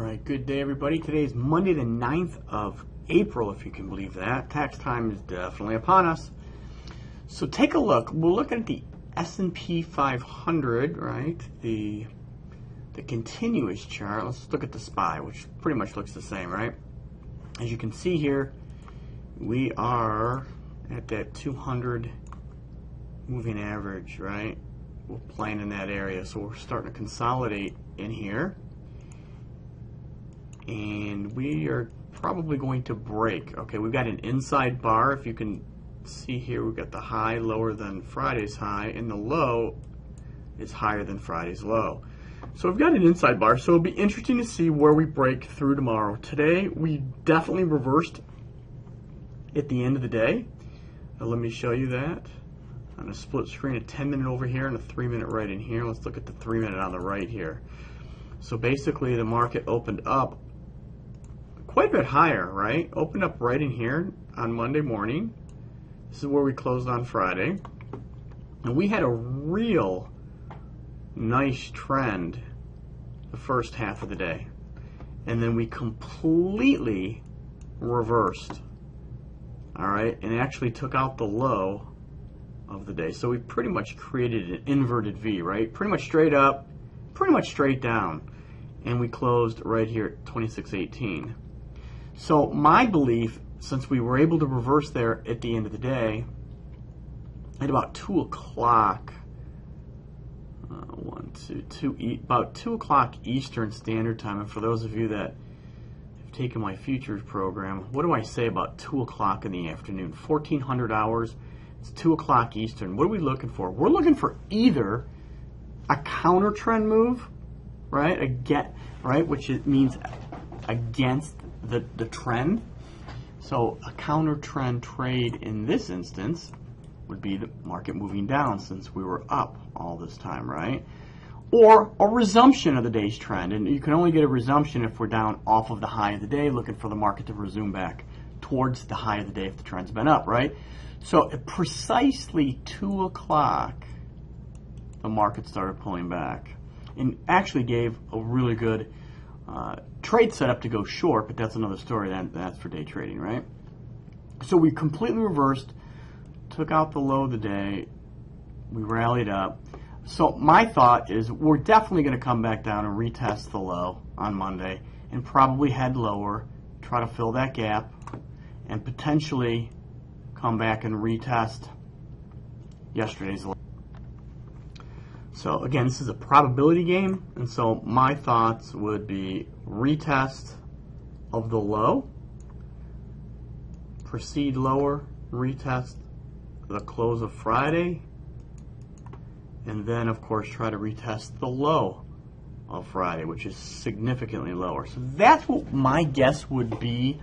right, good day everybody. Today is Monday the 9th of April, if you can believe that. Tax time is definitely upon us. So take a look. We're looking at the S&P 500, right? The continuous chart. Let's look at the SPY, which pretty much looks the same, right? As you can see here, we are at that 200 moving average, right? We're playing in that area, so we're starting to consolidate in here. And we are probably going to break. Okay, we've got an inside bar. If you can see here, we've got the high lower than Friday's high, and the low is higher than Friday's low. So we've got an inside bar, so it'll be interesting to see where we break through tomorrow. Today, we definitely reversed at the end of the day. Now, let me show you that. On a split screen, a 10-minute over here and a 3-minute right in here. Let's look at the 3-minute on the right here. So basically, the market opened up quite a bit higher, right? Opened up right in here on Monday morning. This is where we closed on Friday. And we had a real nice trend the first half of the day. And then we completely reversed, all right? And actually took out the low of the day. So we pretty much created an inverted V, right? Pretty much straight up, pretty much straight down. And we closed right here at 26.18. So my belief, since we were able to reverse there at the end of the day, at about 2 o'clock, about 2 o'clock Eastern Standard Time, and for those of you that have taken my futures program, what do I say about 2 o'clock in the afternoon? 1400 hours, it's 2 o'clock Eastern. What are we looking for? We're looking for either a counter trend move, right? Which it means against the trend. So a counter trend trade in this instance would be the market moving down since we were up all this time, right? Or a resumption of the day's trend. And you can only get a resumption if we're down off of the high of the day, looking for the market to resume back towards the high of the day if the trend's been up, right? So at precisely 2 o'clock, the market started pulling back and actually gave a really good trade setup to go short, but that's another story. That's for day trading, right? So we completely reversed, took out the low of the day, we rallied up. So my thought is we're definitely going to come back down and retest the low on Monday and probably head lower, try to fill that gap, and potentially come back and retest yesterday's low. So again, this is a probability game, and so my thoughts would be retest of the low, proceed lower, retest the close of Friday, and then of course try to retest the low of Friday, which is significantly lower. So that's what my guess would be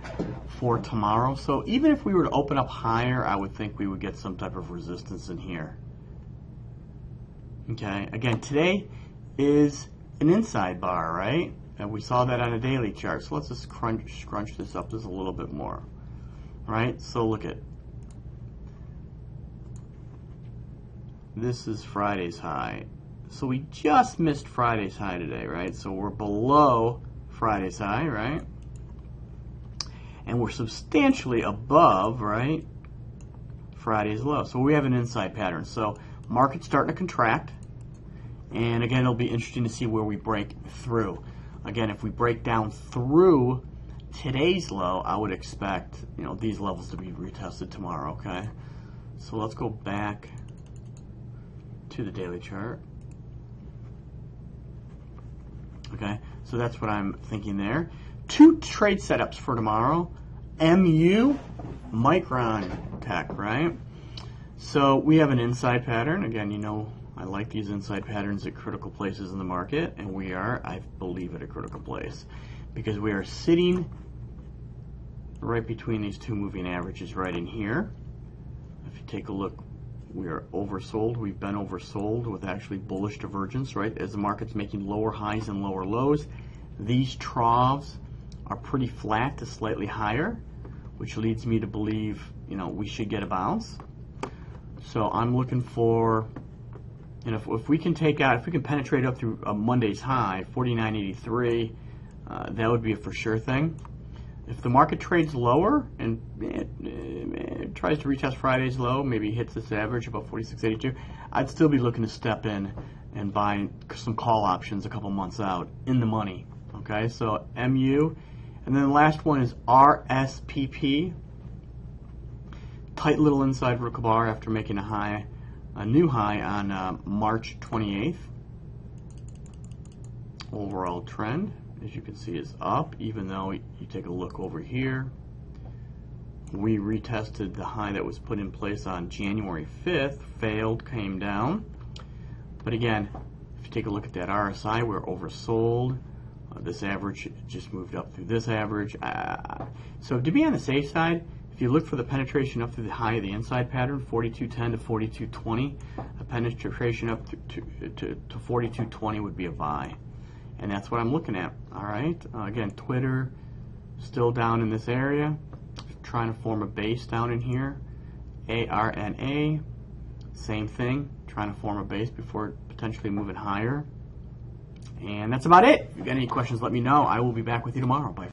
for tomorrow. So even if we were to open up higher, I would think we would get some type of resistance in here. Okay, again, today is an inside bar, right? And we saw that on a daily chart. So let's just scrunch this up just a little bit more, right? So look at, this is Friday's high. So we just missed Friday's high today, right? So we're below Friday's high, right? And we're substantially above, right, Friday's low. So we have an inside pattern. So market's starting to contract, and again, it'll be interesting to see where we break through. Again, if we break down through today's low, I would expect, these levels to be retested tomorrow, okay? So let's go back to the daily chart. Okay, so that's what I'm thinking there. 2 trade setups for tomorrow. MU, Micron Tech, right? So we have an inside pattern. Again, I like these inside patterns at critical places in the market, and we are, I believe, at a critical place because we are sitting right between these 2 moving averages right in here. If you take a look, we are oversold. We've been oversold with actually bullish divergence, right? As the market's making lower highs and lower lows, these troughs are pretty flat to slightly higher, which leads me to believe, we should get a bounce. So I'm looking for, if we can penetrate up through Monday's high, 49.83, that would be a for sure thing. If the market trades lower and it tries to retest Friday's low, maybe hits this average about 46.82, I'd still be looking to step in and buy some call options a couple months out in the money. Okay, so MU, and then the last one is RSPP. Tight little inside vertical bar after making a new high on March 28th. Overall trend, as you can see, is up, even though you take a look over here. We retested the high that was put in place on January 5th, failed, came down. But again, if you take a look at that RSI, we're oversold. This average just moved up through this average. So to be on the safe side, if you look for the penetration up through the high of the inside pattern, 42.10 to 42.20, a penetration up to 42.20 would be a buy. And that's what I'm looking at. All right. Again, Twitter still down in this area, trying to form a base down in here. ARNA, same thing, trying to form a base before potentially moving higher. And that's about it. If you've got any questions, let me know. I will be back with you tomorrow. Bye.